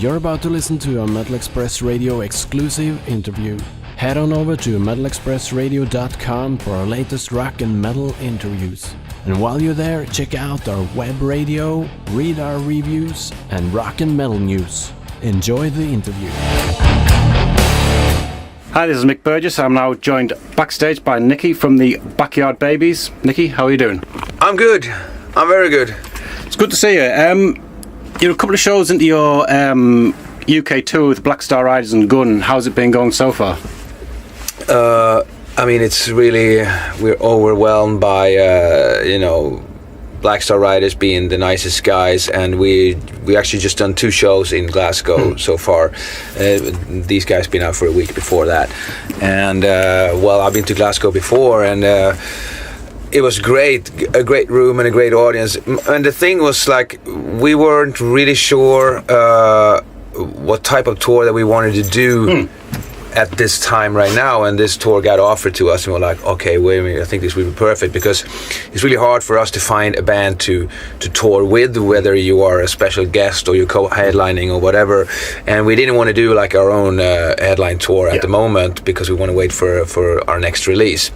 You're about to listen to a Metal Express Radio exclusive interview. Head on over to metalexpressradio.com for our latest rock and metal interviews. And while you're there, check out our web radio, read our reviews, and rock and metal news. Enjoy the interview. Hi, this is Mick Burgess. I'm now joined backstage by Nicke from the Backyard Babies. Nicke, how are you doing? I'm good. I'm very good. It's good to see you. You're a couple of shows into your UK tour with Black Star Riders and Gun. How's it been going so far? I mean, it's really, we're overwhelmed by, Black Star Riders being the nicest guys, and we actually just done 2 shows in Glasgow so far. These guys been out for a week before that, and I've been to Glasgow before, and it was great, a great room and a great audience. And the thing was, like, we weren't really sure what type of tour that we wanted to do at this time right now, and this tour got offered to us, and we're like, okay, wait a minute, I think this will be perfect, because it's really hard for us to find a band to tour with, whether you are a special guest or you're co-headlining or whatever. And we didn't want to do like our own headline tour at the moment, because we want to wait for our next release.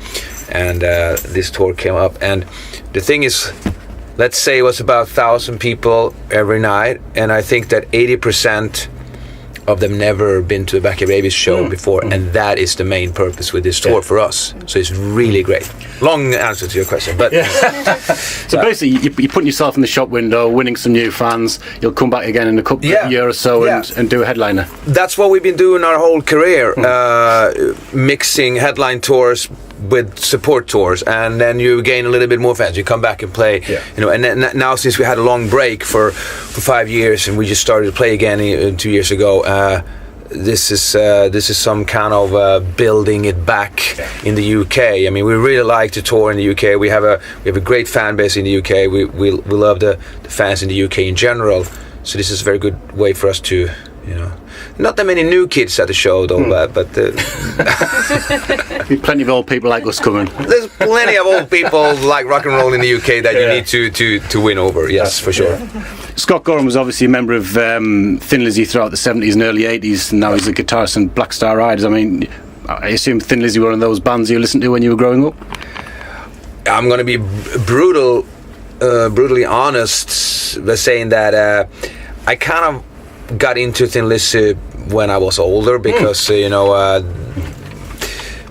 And this tour came up, and the thing is, let's say it was about 1,000 people every night, and I think that 80% of them never been to a Backyard Babies show before, and that is the main purpose with this tour for us. So it's really great. Long answer to your question, but so basically, you're putting yourself in the shop window, winning some new fans. You'll come back again in a couple of year or so and do a headliner. That's what we've been doing our whole career, mixing headline tours with support tours, and then you gain a little bit more fans. You come back and play, and then now, since we had a long break for 5 years, and we just started to play again 2 years ago, this is some kind of building it back in the UK. I mean, we really like to tour in the UK. We have a great fan base in the UK. We love the fans in the UK in general. So this is a very good way for us to, not that many new kids at the show though, but plenty of old people like us coming. There's plenty of old people like rock and roll in the UK that you need to win over. Yes, for sure. Scott Gorham was obviously a member of Thin Lizzy throughout the 70s and early 80s, and now he's a guitarist in Black Star Riders. I mean, I assume Thin Lizzy were one of those bands you listened to when you were growing up? I'm going to be brutally honest by saying that I kind of got into Thin Lizzy when I was older, because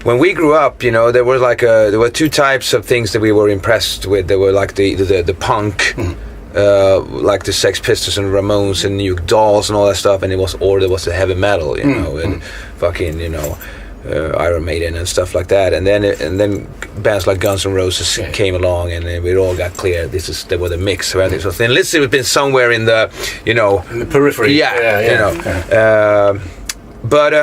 when we grew up, there were 2 types of things that we were impressed with. There were like the punk, like the Sex Pistols and Ramones and New York Dolls and all that stuff, and there was the heavy metal, and fucking Iron Maiden and stuff like that, and then bands like Guns N' Roses came along, and then it all got clear. They were the mix, right? So Thin Lizzy has been somewhere in the in the periphery. But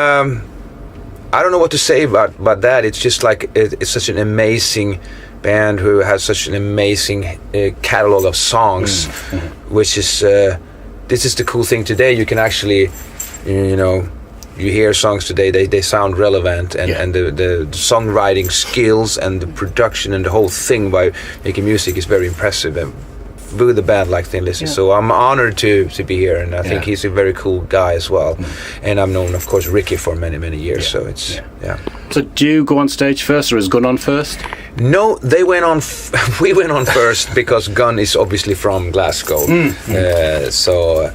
I don't know what to say about that. It's just like it's such an amazing band who has such an amazing catalog of songs, which is this is the cool thing today. You can actually you hear songs today, they sound relevant, and the songwriting skills and the production and the whole thing by making music is very impressive, and with a band like Thin Lizzy. So I'm honored to be here, and I think he's a very cool guy as well. And I've known, of course, Ricky for many years, so it's So do you go on stage first, or is Gun on first? No, they went on. We went on first because Gun is obviously from Glasgow.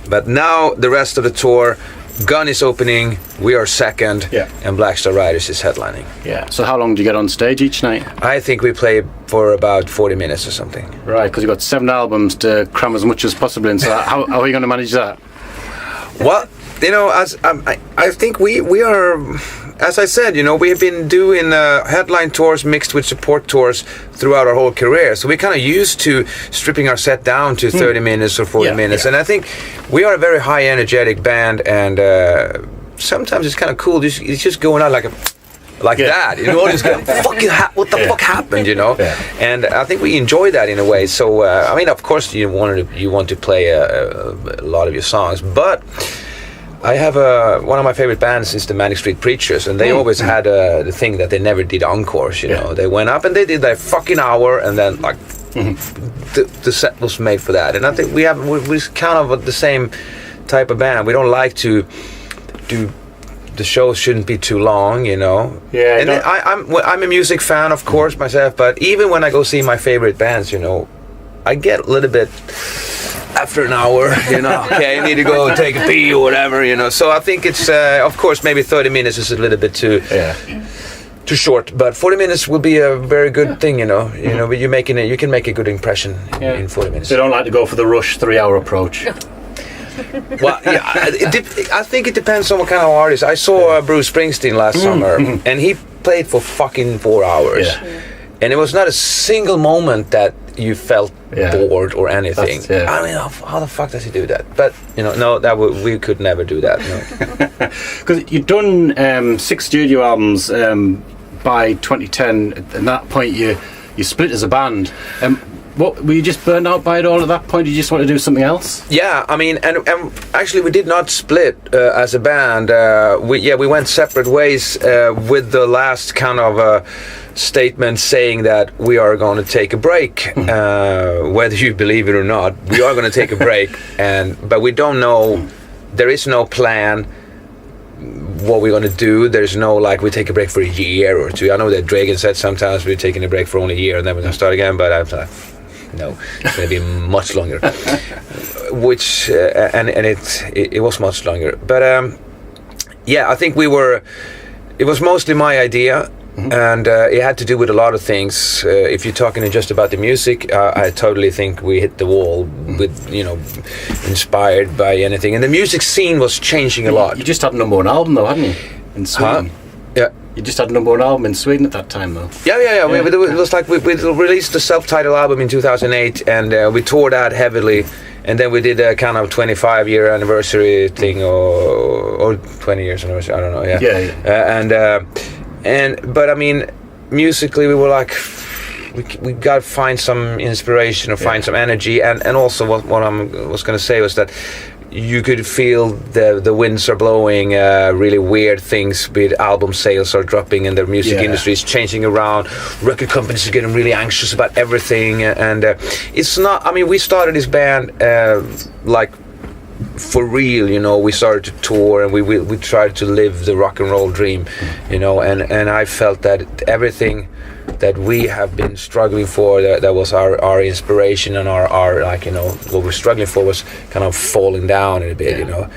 But now the rest of the tour, Gun is opening, we are second, and Black Star Riders is headlining. So how long do you get on stage each night? I think we play for about 40 minutes or something. Right, because you've got 7 albums to cram as much as possible in, so how are you going to manage that? Well, I think we are, as I said, we have been doing headline tours mixed with support tours throughout our whole career. So we're kind of used to stripping our set down to 30 minutes or 40 minutes. And I think we are a very high energetic band, and sometimes it's kind of cool. It's just going out like that. Audience go, what the fuck happened, And I think we enjoy that in a way. So, of course you want to play a lot of your songs, but I have one of my favorite bands is the Manic Street Preachers, and they always had the thing that they never did encores. They went up and they did their fucking hour, and then the set was made for that. And I think we're kind of the same type of band. We don't like to do. The shows shouldn't be too long, you know. Yeah. And I'm a music fan, of course, myself. But even when I go see my favorite bands, you know, I get a little bit after an hour, you know. Okay, I need to go take a pee or whatever, you know. So I think it's, of course, maybe 30 minutes is a little bit too short. But 40 minutes will be a very good thing, you know. You know, but you can make a good impression in 40 minutes. So you don't like to go for the rush 3-hour approach. Well, yeah, I think it depends on what kind of artist. I saw Bruce Springsteen last summer, and he played for fucking 4 hours. Yeah. And it was not a single moment that you felt bored or anything. I mean, how the fuck does he do that? But, you know, no, we could never do that, no. Because you've done 6 studio albums by 2010. At that point, you split as a band. What, were you just burned out by it all at that point? Did you just want to do something else? Yeah, I mean, and actually we did not split as a band. We went separate ways with the last kind of statement saying that we are going to take a break. Whether you believe it or not, we are going to take a break, but we don't know. There is no plan what we're going to do. There's no like we take a break for a year or 2. I know that Dragan said sometimes we're taking a break for only a year and then we're going to start again, but I'm like, no, it's going to be much longer. Which and it was much longer. But I think it was mostly my idea. And it had to do with a lot of things. If you're talking just about the music, I totally think we hit the wall with, you know, inspired by anything. And the music scene was changing a lot. You just had a number 1 album though, hadn't you? In Sweden. Yeah. You just had a number 1 album in Sweden at that time though. Yeah. It was like we released the self-titled album in 2008 and we toured that heavily. And then we did a kind of 25-year anniversary thing or 20 years anniversary, I don't know. But I mean, musically we were like, we got to find some inspiration or find some energy, and also what I was going to say was that you could feel the winds are blowing, really weird things with album sales are dropping and the music industry is changing around. Record companies are getting really anxious about everything, and it's not. I mean, we started this band like. For real, you know, we started to tour and we tried to live the rock and roll dream, you know, and I felt that everything that we have been struggling for, that was our inspiration and our like, you know, what we're struggling for was kind of falling down a bit, you know.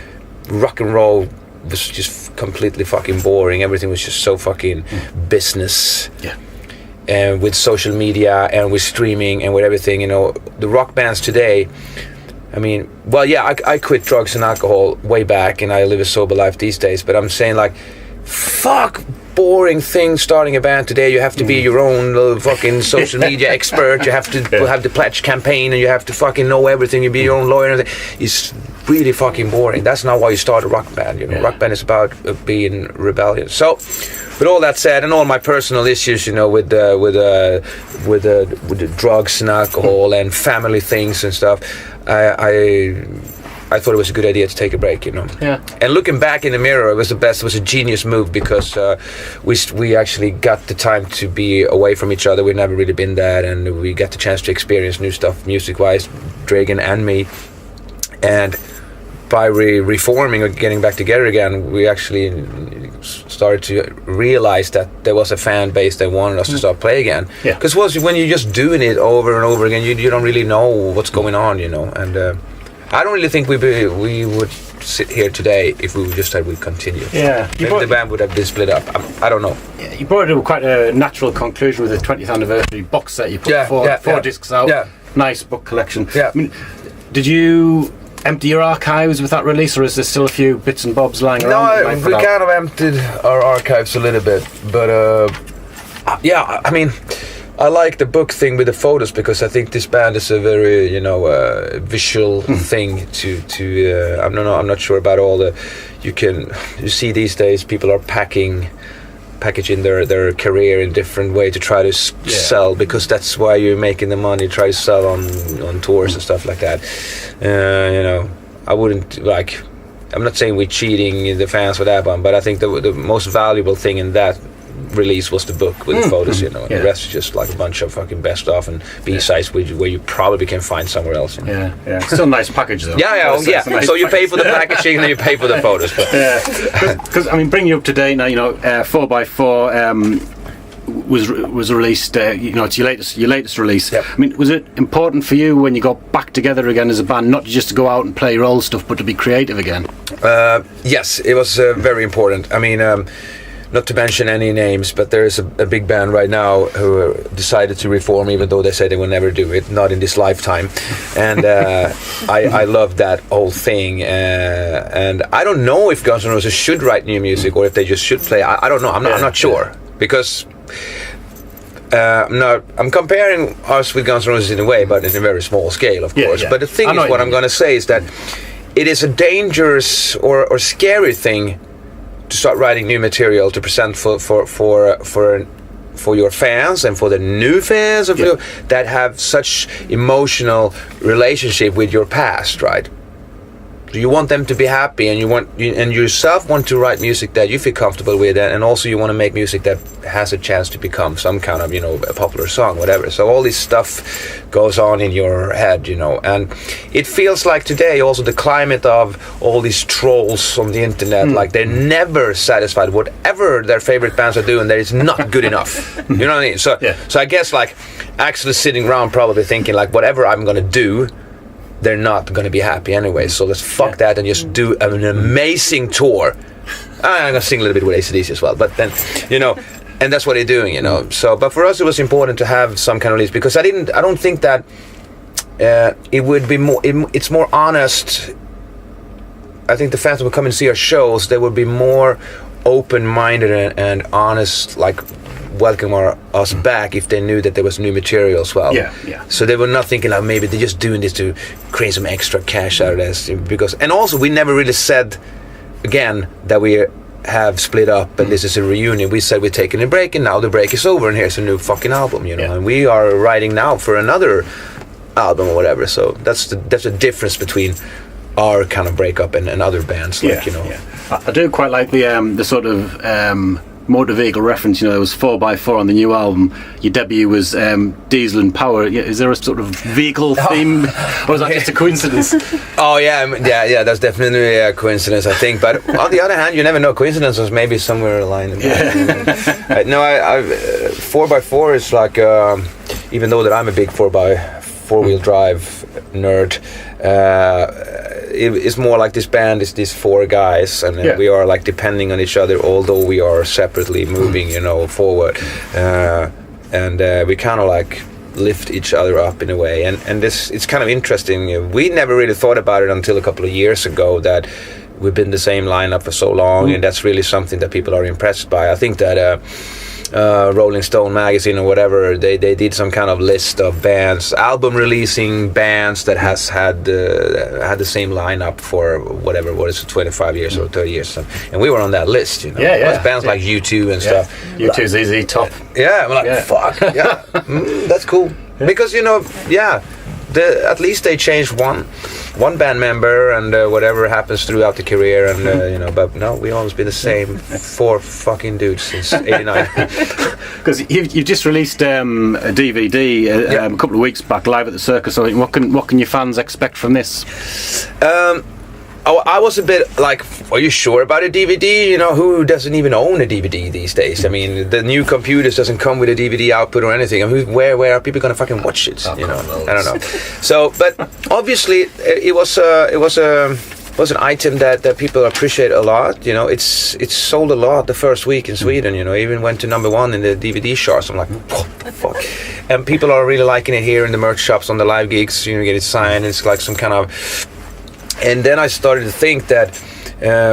Rock and roll was just completely fucking boring. Everything was just so fucking business. Yeah. And with social media and with streaming and with everything, you know, the rock bands today, I mean, well, yeah, I quit drugs and alcohol way back and I live a sober life these days, but I'm saying like, fuck boring thing starting a band today. You have to be your own little fucking social media expert. You have to have the pledge campaign and you have to fucking know everything. You be your own lawyer and everything. It's really fucking boring. That's not why you start a rock band, you know. Rock band is about being rebellious. So, with all that said, and all my personal issues, you know, with the drugs and alcohol and family things and stuff, I thought it was a good idea to take a break, you know. Yeah. And looking back in the mirror, it was the best. It was a genius move because we actually got the time to be away from each other. We've never really been that, and we got the chance to experience new stuff music-wise, Dragan and me. And by reforming or getting back together again, we actually started to realize that there was a fan base that wanted us to start play again. Because when you're just doing it over and over again, you don't really know what's going on, you know. And I don't really think we would sit here today if we just had we continued. Yeah, maybe the band would have been split up. I don't know. Yeah, you brought it to quite a natural conclusion with the 20th anniversary box set. You put four discs out. Yeah. Nice book collection. Yeah. I mean, did you empty your archives with that release, or is there still a few bits and bobs lying around? No, we kind of emptied our archives a little bit, but yeah, I mean, I like the book thing with the photos because I think this band is a very, you know, visual thing to I'm not sure about all the you see these days people are packaging their career in different way to try to sell, because that's why you're making the money, try to sell on tours and stuff like that. You know, I wouldn't like, I'm not saying we're cheating the fans for that one, but I think the most valuable thing in that release was the book with the photos, you know, and the rest is just like a bunch of fucking best of and B-sides where you probably can find somewhere else. You know? Yeah. Still a nice package though. Yeah. So you pay for the packaging and then you pay for the photos. But. Yeah, because I mean, bring you up to date now. You know, 4x4 was released. You know, it's your latest release. Yep. I mean, was it important for you when you got back together again as a band, not just to go out and play your old stuff, but to be creative again? Yes, it was very important. I mean, not to mention any names, but there is a big band right now who decided to reform, even though they say they will never do it, not in this lifetime. And I love that whole thing. And I don't know if Guns N' Roses should write new music or if they just should play. I don't know. I'm not sure, because I'm comparing us with Guns N' Roses in a way, but in a very small scale, of course. But the thing is, what I'm going to say is that it is a dangerous or scary thing to start writing new material to present for your fans and for the new fans of you that have such emotional relationship with your past, right? You want them to be happy, and you yourself want to write music that you feel comfortable with, and also you want to make music that has a chance to become some kind of, you know, a popular song, whatever. So all this stuff goes on in your head, you know, and it feels like today also the climate of all these trolls on the internet, like they're never satisfied. Whatever their favorite bands are doing, that is not good enough. You know what I mean? So I guess like actually sitting around probably thinking like, whatever I'm gonna do, they're not going to be happy anyway, so let's fuck that and just do an amazing tour. I'm going to sing a little bit with AC/DC as well, but then, you know, and that's what they're doing, you know. So, but for us it was important to have some kind of release, because I don't think that it would be more, it's more honest. I think the fans who would come and see our shows, they would be more open-minded and honest, like welcome us back if they knew that there was new material as well. So they were not thinking like maybe they're just doing this to create some extra cash out of this, because, and also we never really said again that we have split up and this is a reunion. We said we're taking a break, and now the break is over and here's a new fucking album, you know. And we are writing now for another album or whatever. So that's the difference between our kind of breakup and other bands, like, you know. I do quite like the sort of motor vehicle reference. You know, there was 4x4 on the new album. Your debut was diesel and power. Is there a sort of vehicle theme, or is that just a coincidence? Yeah, that's definitely a coincidence, I think. But on the other hand, you never know. Coincidences maybe somewhere aligned. No, 4x4 is like, even though that I'm a big 4x4 drive nerd, it's more like this band is these four guys, and we are like depending on each other, although we are separately moving, you know, forward, and we kind of like lift each other up in a way, and this, it's kind of interesting. We never really thought about it until a couple of years ago that we've been the same lineup for so long, and that's really something that people are impressed by. I think that Rolling Stone magazine or whatever, they did some kind of list of bands, album releasing bands that has had the same lineup for whatever, what is it, 25 years or 30 years, and we were on that list, you know. There's bands like U2 and stuff. U2's easy top. I'm like, fuck, that's cool, because, you know, at least they changed one band member, and whatever happens throughout the career, and you know, but no, we always been the same four fucking dudes since '89. Because you've just released a DVD a couple of weeks back, live at the Circus. So what can your fans expect from this? I was a bit like, are you sure about a DVD? You know, who doesn't even own a DVD these days? I mean, the new computers doesn't come with a DVD output or anything. I mean, where are people going to fucking watch it? You know, I don't know. So, but obviously, it was an item that people appreciate a lot. You know, it's sold a lot the first week in Sweden. You know, even went to number 1 in the DVD charts. I'm like, what the fuck? And people are really liking it here in the merch shops, on the live gigs. You know, get it signed. It's like some kind of. And then I started to think that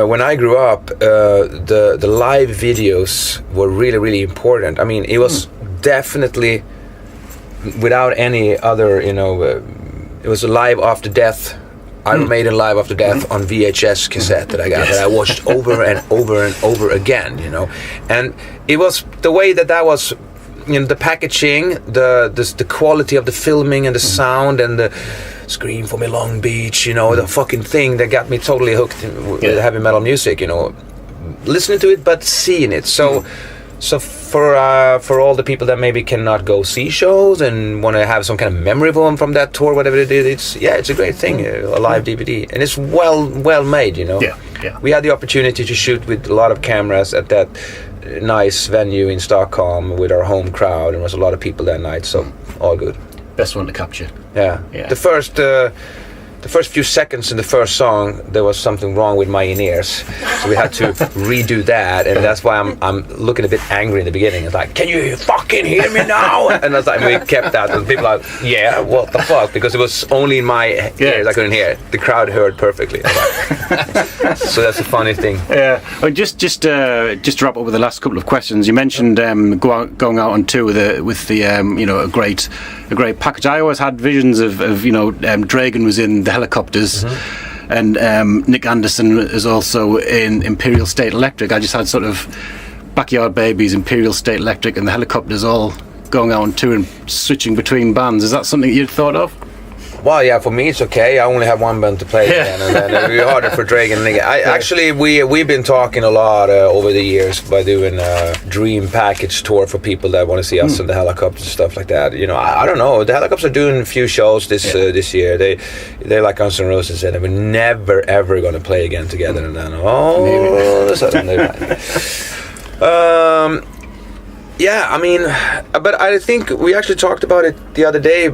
when I grew up, the live videos were really, really important. I mean, it was definitely, without any other, you know, it was a Live After Death, Iron Maiden Live After Death on VHS cassette that I got, that I watched over and over and over again, you know. And it was the way that was, you know, the packaging, the quality of the filming and the sound and the Scream for Me Long Beach, you know, the fucking thing that got me totally hooked with heavy metal music, you know, listening to it but seeing it. So for all the people that maybe cannot go see shows and want to have some kind of memory from that tour, whatever it is, it's a great thing, a live DVD, and it's well made, you know. Yeah. We had the opportunity to shoot with a lot of cameras at that nice venue in Stockholm with our home crowd, and there was a lot of people that night, so all good. Best one to capture. Yeah. The first few seconds in the first song, there was something wrong with my in-ears, so we had to redo that, and that's why I'm looking a bit angry in the beginning. It's like, can you fucking hear me now? And that's like, we kept that, and people are like, yeah, what the fuck? Because it was only in my ears, I couldn't hear it. The crowd heard perfectly. So that's a funny thing. Yeah. Well, just to wrap up with the last couple of questions, you mentioned going out on tour with the a great package. I always had visions of Dragan was in the Helicopters, and Nick Anderson is also in Imperial State Electric. I just had sort of Backyard Babies, Imperial State Electric, and the Helicopters all going out on tour and switching between bands. Is that something you'd thought of? Well, yeah, for me it's okay. I only have one band to play again, and then it'll be harder for Dragan and Nick. Actually, we've been talking a lot over the years by doing a dream package tour for people that want to see us in the Helicopters and stuff like that. You know, I don't know. The Helicopters are doing a few shows this year. They like Guns N' Roses said, and we're never ever going to play again together. And then all of a sudden they're yeah, I mean, but I think we actually talked about it the other day,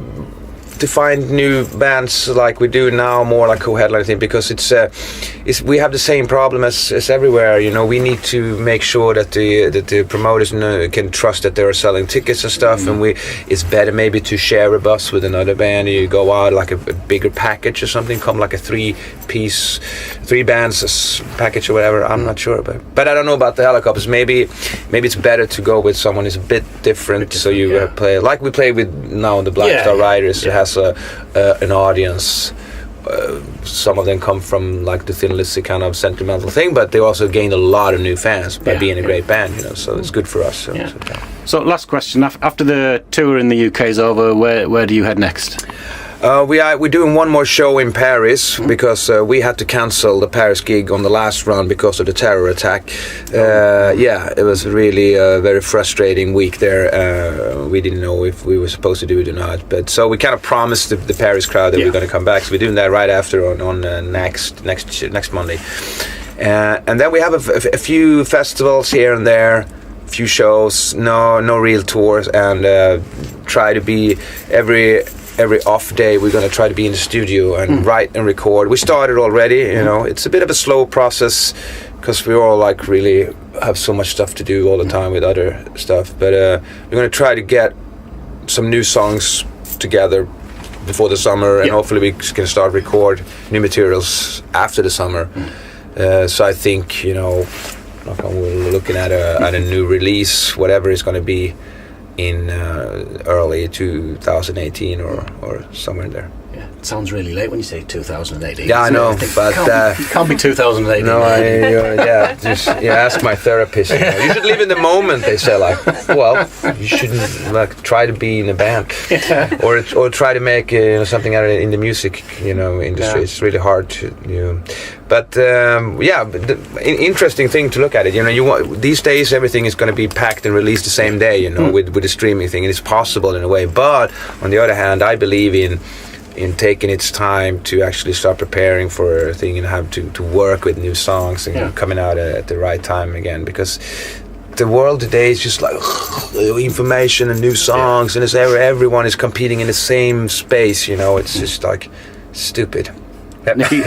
to find new bands like we do now, more like Coheadlining thing, because it's we have the same problem as everywhere. You know, we need to make sure that the promoters can trust that they are selling tickets and stuff, and it's better maybe to share a bus with another band. You go out like a bigger package or something, come like a three bands package or whatever. I'm not sure, but I don't know about the Helicopters. Maybe it's better to go with someone who's a bit different. So you play like we play with now the Black Star Riders. It has an audience. Some of them come from like the Thin Lizzy kind of sentimental thing, but they also gained a lot of new fans by being a great band, you know. So it's good for us. So last question: after the tour in the UK is over, where do you head next? We're doing one more show in Paris because we had to cancel the Paris gig on the last run because of the terror attack. It was really a very frustrating week there. We didn't know if we were supposed to do it or not, but so we kind of promised the Paris crowd that we're going to come back. So we're doing that right after on next Monday, and then we have a few festivals here and there. Few shows, no real tours, and try to be every off day we're going to try to be in the studio and write and record. We started already, you know. It's a bit of a slow process because we all like really have so much stuff to do all the time with other stuff, but we're going to try to get some new songs together before the summer, and hopefully we can start record new materials after the summer. So I think, you know, we're looking at a new release, whatever it's going to be, in early 2018 or somewhere in there. Yeah, it sounds really late when you say 2018. Yeah, I know, but it can't be 2018. No, just ask my therapist. You know. You should live in the moment. They say, like, well, you shouldn't like try to be in a band, or try to make something out of it in the music industry. Yeah. It's really hard to But the interesting thing to look at it. These days everything is going to be packed and released the same day. With the streaming thing, and it's possible in a way. But on the other hand, I believe in taking its time to actually start preparing for a thing and have to work with new songs and coming out at the right time again, because the world today is just like information and new songs, and everyone is competing in the same space. It's just like stupid. Nicke,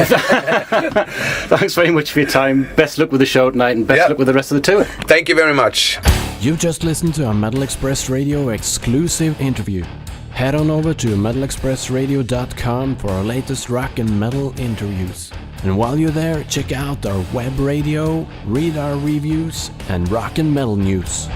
thanks very much for your time. Best luck with the show tonight, and best luck with the rest of the tour. Thank you very much. You just listened to a Metal Express Radio exclusive interview. Head on over to metalexpressradio.com for our latest rock and metal interviews. And while you're there, check out our web radio, read our reviews, and rock and metal news.